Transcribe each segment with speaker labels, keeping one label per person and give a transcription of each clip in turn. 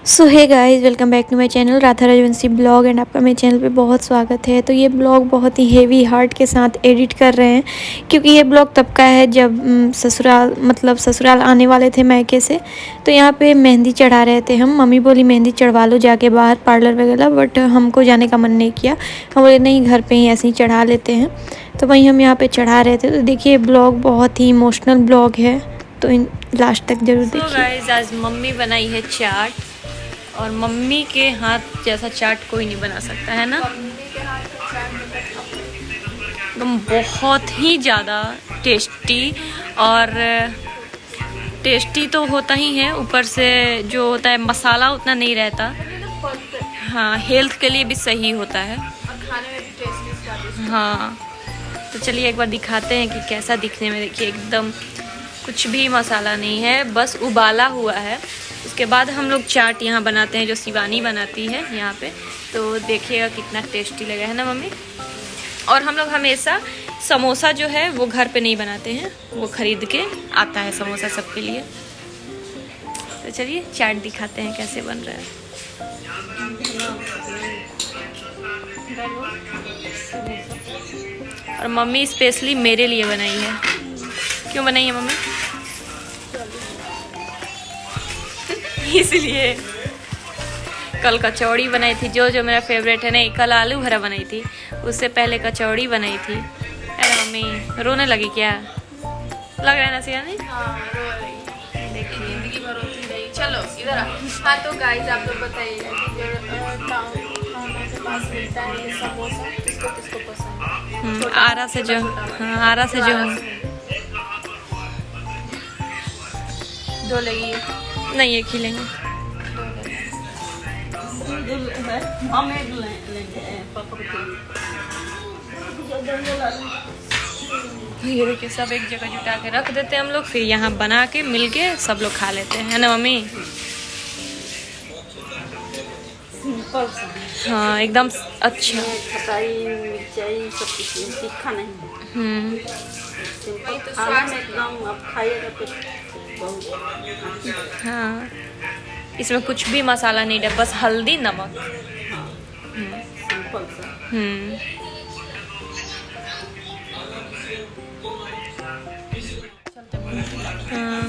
Speaker 1: So hey guys, welcome back to my channel Radha Rajvanshi blog and आपका मेरे channel पे बहुत स्वागत है। तो ये ब्लॉग बहुत ही हेवी हार्ट के साथ एडिट कर रहे हैं क्योंकि ये ब्लॉग तब का है जब ससुराल आने वाले थे मायके से। तो यहाँ पे मेहंदी चढ़ा रहे थे हम। मम्मी बोली मेहंदी चढ़वा लो जाके बाहर पार्लर वगैरह, बट हमको जाने का मन नहीं किया। हम बोले नहीं, घर पर ही ऐसे ही चढ़ा लेते हैं। तो वहीं हम यहाँ पर चढ़ा रहे थे। तो देखिए ब्लॉग बहुत ही इमोशनल ब्लॉग है, तो लास्ट तक जरूर देखिए।
Speaker 2: गाइस, आज मम्मी बनाई है चाट और मम्मी के हाथ जैसा चाट कोई नहीं बना सकता है ना। एकदम बहुत ही ज़्यादा टेस्टी, और टेस्टी तो होता ही है, ऊपर से जो होता है मसाला उतना नहीं रहता। हाँ, हेल्थ के लिए भी सही होता है। हाँ, तो चलिए एक बार दिखाते हैं कि कैसा दिखने में। देखिए एकदम कुछ भी मसाला नहीं है, बस उबाला हुआ है। उसके बाद हम लोग चाट यहाँ बनाते हैं जो शिवानी बनाती है यहाँ पे। तो देखिएगा कितना टेस्टी लगा है ना मम्मी। और हम लोग हमेशा समोसा जो है वो घर पे नहीं बनाते हैं, वो खरीद के आता है समोसा सबके लिए। तो चलिए चाट दिखाते हैं कैसे बन रहा है। और मम्मी स्पेशली मेरे लिए बनाई है। क्यों बनाई है मम्मी? इसलिए कल कचौड़ी बनाई थी, जो मेरा फेवरेट है। नहीं, कल आलू भरा बनाई थी, उससे पहले कचौड़ी बनाई थी। अरे मम्मी रोने लगी क्या? लग रहा है ना सियानी?
Speaker 3: देखिए जिंदगी भर रोती रही। चलो इधर आ। हाँ तो गाइस, आप लोग बताइए कि जो टाउन के पास मिलता है ये समोसा, किसको किसको पसंद है?
Speaker 2: आरा से जो, हाँ आरा से जो
Speaker 3: दो लगी
Speaker 2: नहीं, एक ही लेंगे। ये देखिए सब एक जगह जुटा के रख देते हैं हम लोग, फिर यहाँ बना के मिल के सब लोग खा लेते हैं, है ना मम्मी?
Speaker 3: सिंपल सा।
Speaker 2: हाँ एकदम अच्छा।
Speaker 3: खटाई मिर्चाई सब कुछ तीखा नहीं। सिंपल तो खाना में एकदम आप खाइएगा तो बहुत।
Speaker 2: हाँ, इसमें कुछ भी मसाला नहीं है, बस हल्दी नमक।
Speaker 3: सिंपल सा।
Speaker 2: हाँ,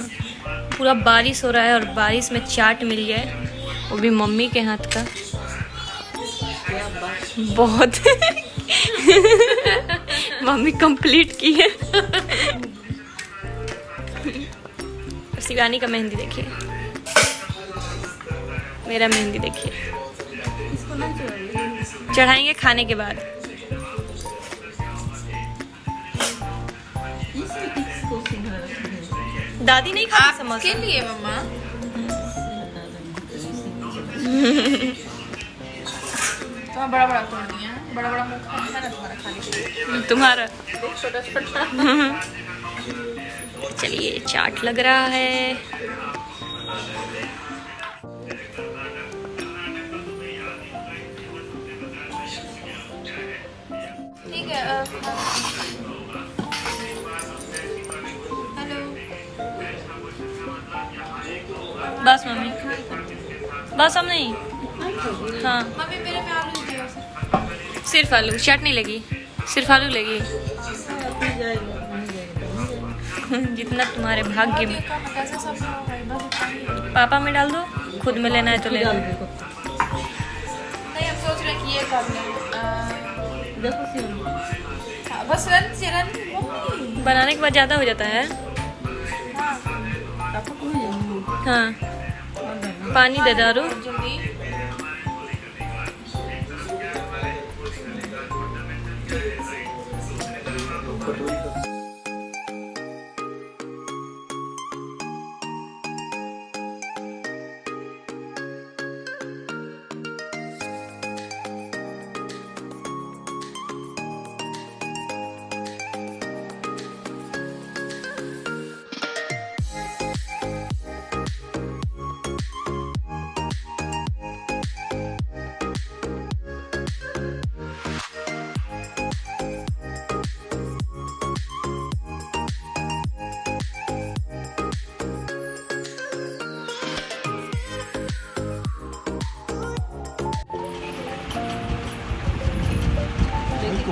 Speaker 2: पूरा बारिश हो रहा है और बारिश में चाट मिल जाए, वो भी मम्मी के हाथ का, बहुत मम्मी कंप्लीट की है। शिवानी का मेहंदी देखिए, मेरा मेहंदी देखिए। चढ़ाएंगे खाने के बाद। दादी नहीं खाती समोसा
Speaker 3: के लिए मम्मा। तो बड़ा बड़ा तोड़ दिया, बड़ा बड़ा मुंह खाना है ना तुम्हारा खाने के लिए।
Speaker 2: तुम्हारा
Speaker 3: छोटा छोटा।
Speaker 2: चलिए चाट लग रहा है।
Speaker 3: ठीक है। हेलो।
Speaker 2: बस मम्मी, बस हम नहीं। हाँ
Speaker 3: मम्मी मेरे में आलू दियो।
Speaker 2: सिर्फ आलू, चाट नहीं लगी, सिर्फ आलू लगी। जितना तुम्हारे भाग्य में।
Speaker 3: कैसे सब बस
Speaker 2: पापा में डाल दो, खुद में लेना है तो ले लो।
Speaker 3: नहीं, हम सोच रहे हैं कि ये कर लें। हाँ, बस रन
Speaker 2: बनाने के बाद ज़्यादा हो जाता है। हाँ, पानी दे डालो।
Speaker 3: जल्दी।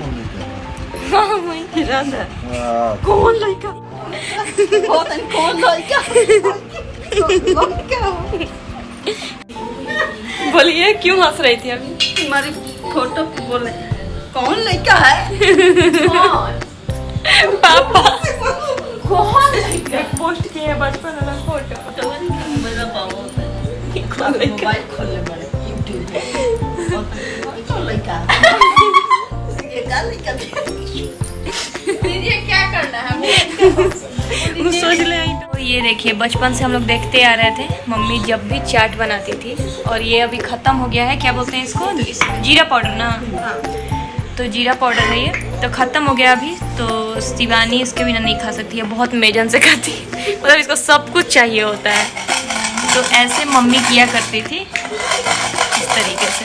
Speaker 4: कौन लड़का?
Speaker 2: हाँ वही राधा।
Speaker 4: हाँ,
Speaker 2: कौन लड़का?
Speaker 3: कौन लड़का?
Speaker 2: बोलिए क्यों हंस रही थी अभी?
Speaker 3: तुम्हारी फोटो पे बोले कौन लड़का है? कौन?
Speaker 2: पापा
Speaker 3: कौन लड़का?
Speaker 2: पोस्ट किए बचपन वाला फोटो।
Speaker 3: मेरा बाबू
Speaker 2: कौन लड़का?
Speaker 3: मोबाइल खोलने वाले यूट्यूब पे कौन लड़का? ये क्या लड़का? दीदी क्या करना है?
Speaker 2: वो सोच ले आई। तो ये देखिए बचपन से हम लोग देखते आ रहे थे मम्मी जब भी चाट बनाती थी, और ये अभी ख़त्म हो गया है। क्या बोलते हैं इसको? जीरा पाउडर ना? तो जीरा पाउडर है ये, तो ख़त्म हो गया अभी। तो शिवानी इसके बिना नहीं खा सकती है, बहुत मेजन से खाती है, मतलब इसको सब कुछ चाहिए होता है। तो ऐसे मम्मी किया करती थी, इस तरीके से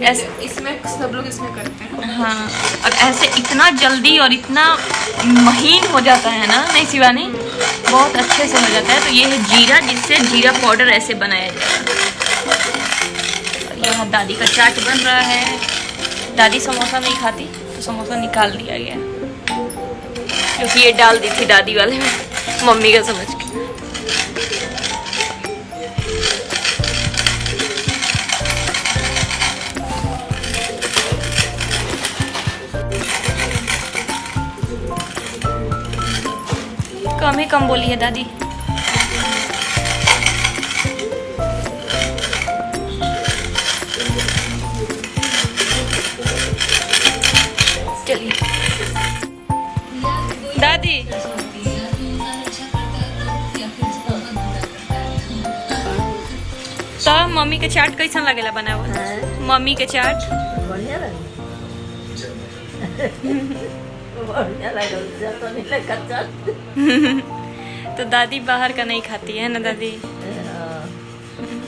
Speaker 2: ऐसे।
Speaker 3: इसमें सब लोग इसमें करते हैं।
Speaker 2: हाँ, और ऐसे इतना जल्दी और इतना महीन हो जाता है ना, नहीं शिवानी? बहुत अच्छे से हो जाता है। तो ये है जीरा, जिससे जीरा पाउडर ऐसे बनाया जाता है। और यहाँ दादी का चाट बन रहा है। दादी समोसा नहीं खाती तो समोसा निकाल दिया गया, क्योंकि ये डाल दी थी दादी वाले में मम्मी का समझ के। कम ही कम बोली है दादी। चलिए दादी, तो मम्मी के चाट कैसा लगेला बना हुआ? मम्मी के चाट
Speaker 3: बढ़िया लगे। बढ़िया लगे, तो नहीं लगा चाट।
Speaker 2: तो दादी बाहर का नहीं खाती है ना दादी?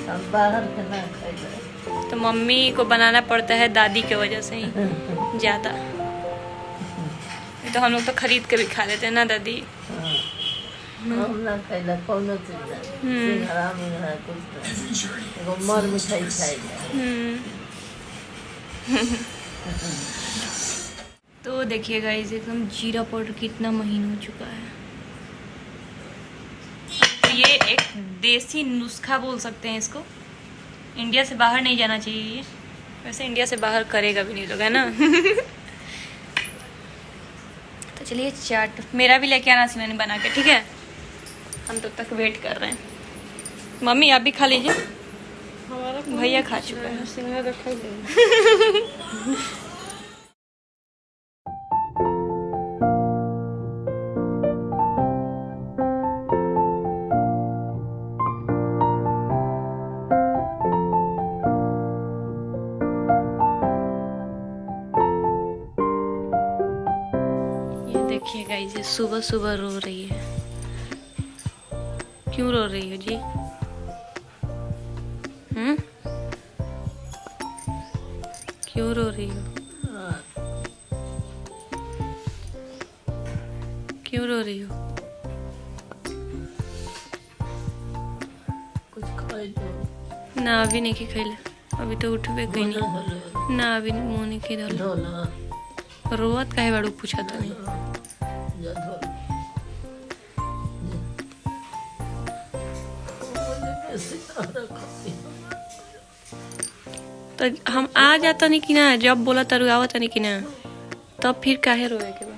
Speaker 3: हम बाहर के ना खाइले।
Speaker 2: तो मम्मी को बनाना पड़ता है दादी के वजह से ही ज़्यादा। तो हम लोग तो खरीद के भी खा लेते हैं ना दादी?
Speaker 3: हम ना खाइले कोनो चीज। सिंघाड़ा में कुछ एगो मर मिठाई खाइले।
Speaker 2: तो देखिए गाइस, एकदम जीरा पाउडर कितना महीन हो चुका है। तो ये एक देसी नुस्खा बोल सकते हैं इसको। इंडिया से बाहर नहीं जाना चाहिए ये। वैसे इंडिया से बाहर करेगा भी नहीं लोग, है ना? तो चलिए चाट मेरा भी लेके आना सिवानी बना के, ठीक है? हम तो तक वेट कर रहे हैं। मम्मी आप भी खा लीजिए, भैया खा चुका है।
Speaker 3: सिंघाड़ा खाई ले।
Speaker 2: देखिए गाइस, ये सुबह सुबह रो रही है। क्यों रो रही हो जी? क्यों रो रही हो? क्यों रो रही हो?
Speaker 3: कुछ खाई दो
Speaker 2: ना अभी नहीं खैले, अभी तो उठबे कहीं नहीं ना, अभी मुँह नहीं की धोल।
Speaker 3: ना
Speaker 2: रोवत काहे बाड़ू पूछा तो नहीं।
Speaker 3: जा धो
Speaker 2: तो हम आ जाता नहीं कि ना, जब बोला तरु आवता नहीं कि ना, तब फिर काहे रोए के बा?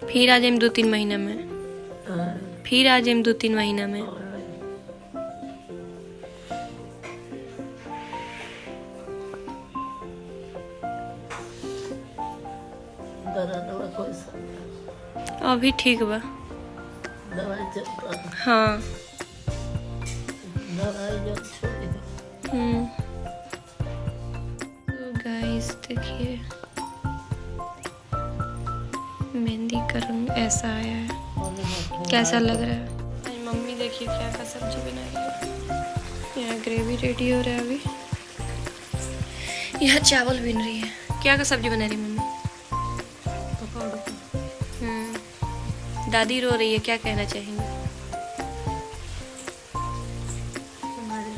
Speaker 2: फिर आ जाइम 2-3 महीना में, फिर आ जाइम 2-3 महीना में। अभी ठीक बा।
Speaker 3: दवाई चलता है।
Speaker 2: हाँ
Speaker 3: दवाई जब छोड़ी
Speaker 2: तो गाइस देखिए, मेहंदी का रंग ऐसा आया है। कैसा लग रहा है? आज मम्मी देखिए क्या क्या सब्जी बना रही है। यहाँ ग्रेवी रेडी हो रहा है अभी। यहाँ चावल बन रही है। क्या का सब्जी बना रही है मम्मी? दादी रो रही है, क्या कहना चाहेंगे?
Speaker 3: हमारे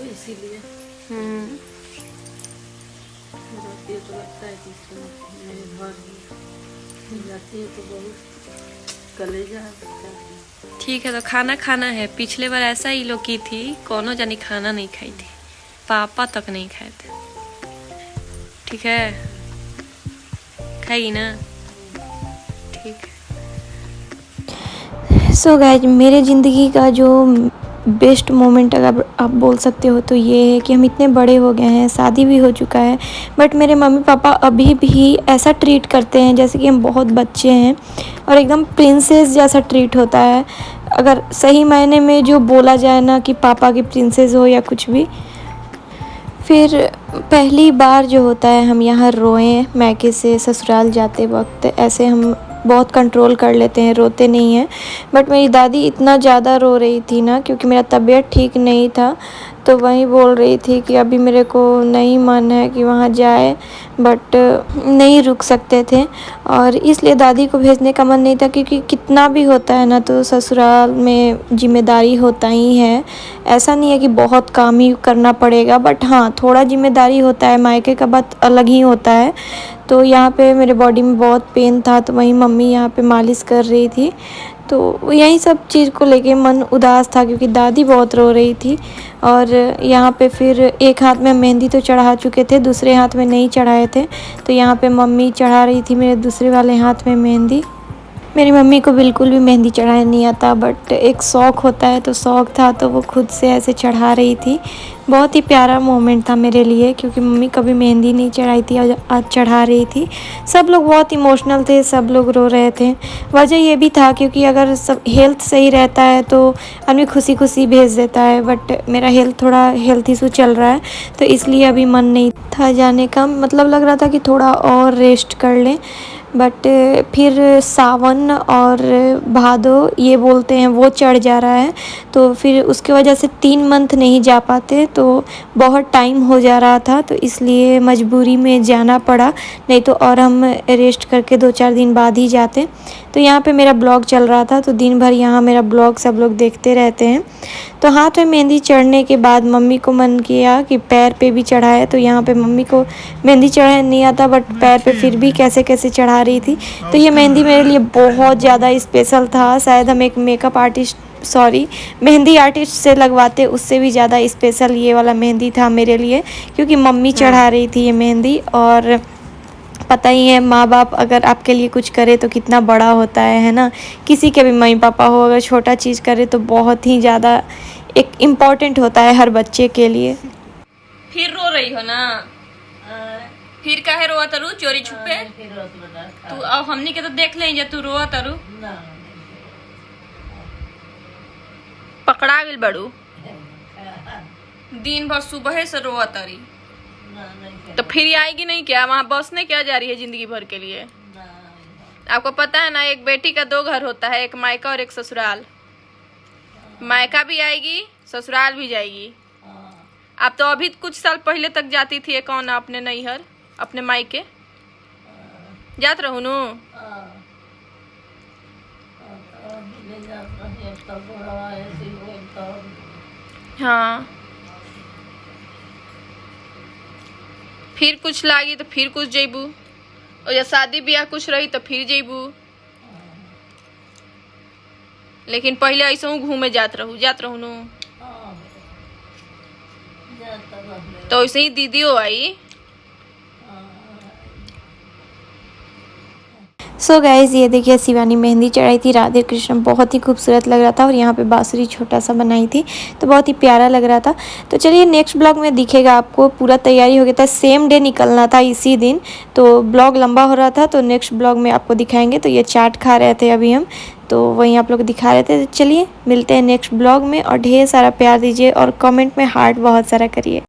Speaker 3: इसीलिए रहती है तो लगता है कि मेरे घर जाती है तो बहुत कलेजा है।
Speaker 2: ठीक है, तो खाना खाना है। पिछले बार ऐसा ही लोग की थी, कौनो जानी खाना नहीं खाई थी, पापा तक नहीं खाए थे। ठीक है, खाई ना? ठीक है।
Speaker 1: सो गाइज, मेरे ज़िंदगी का जो बेस्ट मोमेंट अगर आप बोल सकते हो तो ये है कि हम इतने बड़े हो गए हैं, शादी भी हो चुका है, बट मेरे मम्मी पापा अभी भी ऐसा ट्रीट करते हैं जैसे कि हम बहुत बच्चे हैं, और एकदम प्रिंसेस जैसा ट्रीट होता है। अगर सही मायने में जो बोला जाए ना कि पापा की प्रिंसेस हो या कुछ भी। फिर पहली बार जो होता है हम यहाँ रोएं, मैके से ससुराल जाते वक्त ऐसे हम बहुत कंट्रोल कर लेते हैं, रोते नहीं हैं। बट मेरी दादी इतना ज़्यादा रो रही थी ना, क्योंकि मेरा तबीयत ठीक नहीं था, तो वही बोल रही थी कि अभी मेरे को नहीं मन है कि वहाँ जाए, बट नहीं रुक सकते थे, और इसलिए दादी को भेजने का मन नहीं था। क्योंकि कितना भी होता है ना, तो ससुराल में जिम्मेदारी होता ही है। ऐसा नहीं है कि बहुत काम ही करना पड़ेगा, बट हाँ, थोड़ा जिम्मेदारी होता है। मायके का बात अलग ही होता है। तो यहाँ पे मेरे बॉडी में बहुत पेन था, तो वहीं मम्मी यहाँ पे मालिश कर रही थी, तो यही सब चीज़ को लेके मन उदास था, क्योंकि दादी बहुत रो रही थी। और यहाँ पे फिर एक हाथ में मेहंदी तो चढ़ा चुके थे, दूसरे हाथ में नहीं चढ़ाए थे, तो यहाँ पे मम्मी चढ़ा रही थी मेरे दूसरे वाले हाथ में मेहंदी। मेरी मम्मी को बिल्कुल भी मेहंदी चढ़ाने नहीं आता, बट एक शौक़ होता है, तो शौक़ था तो वो खुद से ऐसे चढ़ा रही थी। बहुत ही प्यारा मोमेंट था मेरे लिए, क्योंकि मम्मी कभी मेहंदी नहीं चढ़ाई थी और आज चढ़ा रही थी। सब लोग बहुत इमोशनल थे, सब लोग रो रहे थे। वजह ये भी था क्योंकि अगर सब हेल्थ सही रहता है तो आदमी खुशी खुशी भेज देता है, बट मेरा थोड़ा हेल्थ इशू चल रहा है, तो इसलिए अभी मन नहीं था जाने का। मतलब लग रहा था कि थोड़ा और रेस्ट कर लें, बट फिर सावन और भादो ये बोलते हैं वो चढ़ जा रहा है, तो फिर उसके वजह से 3 मंथ नहीं जा पाते, तो बहुत टाइम हो जा रहा था, तो इसलिए मजबूरी में जाना पड़ा। नहीं तो और हम रेस्ट करके 2-4 दिन बाद ही जाते। तो यहाँ पे मेरा ब्लॉग चल रहा था, तो दिन भर यहाँ मेरा ब्लॉग सब लोग देखते रहते हैं। तो हाथ में मेहंदी चढ़ने के बाद मम्मी को मन किया कि पैर पे भी चढ़ाए, तो यहाँ पे मम्मी को मेहंदी चढ़ाने नहीं आता, बट पैर पे फिर भी कैसे कैसे चढ़ा रही थी। तो ये मेहंदी मेरे लिए बहुत ज़्यादा स्पेशल था। शायद हम एक मेहंदी आर्टिस्ट से लगवाते, उससे भी ज़्यादा स्पेशल ये वाला मेहंदी था मेरे लिए, क्योंकि मम्मी चढ़ा रही थी ये मेहंदी। और पता ही है, माँ बाप अगर आपके लिए कुछ करे तो कितना बड़ा होता है ना। किसी के भी मम्मी पापा हो, अगर छोटा चीज़ करे तो बहुत ही ज़्यादा एक इम्पॉर्टेंट होता है हर बच्चे के लिए।
Speaker 2: फिर रो रही हो ना? फिर काहे रोआ तारू चोरी छुपे? तू अब हमनी के तो देख ले तू रोआ तारू। पकड़ा गेल बड़ू, दिन भर सुबह से रोआ तारी, तो फिर आएगी नहीं क्या? वहाँ बसने क्या जा रही है जिंदगी भर के लिए? आपको पता है ना, एक बेटी का 2 घर होता है, एक मायका और एक ससुराल। मायका भी आएगी, ससुराल भी जाएगी। आप तो अभी कुछ साल पहले तक जाती थी कौन अपने नैहर, अपने मायके जात रहू नु? हाँ, फिर कुछ लागी तो फिर कुछ जेबू, और या शादी ब्याह कुछ रही तो फिर जेबू। लेकिन पहले ऐसे हूँ घूमे जात रहू नु। तो ऐसे ही दीदियों आई।
Speaker 1: सो गाइज़, ये देखिए शिवानी मेहंदी चढ़ाई थी, राधे कृष्ण, बहुत ही खूबसूरत लग रहा था, और यहाँ पे बांसुरी छोटा सा बनाई थी, तो बहुत ही प्यारा लग रहा था। तो चलिए नेक्स्ट ब्लॉग में दिखेगा आपको। पूरा तैयारी हो गया था, सेम डे निकलना था इसी दिन, तो ब्लॉग लंबा हो रहा था, तो नेक्स्ट ब्लॉग में आपको दिखाएंगे। तो ये चाट खा रहे थे अभी हम, तो वहीं आप लोग दिखा रहे थे। तो चलिए मिलते हैं नेक्स्ट ब्लॉग में, और ढेर सारा प्यार दीजिए और कमेंट में हार्ट बहुत सारा करिए।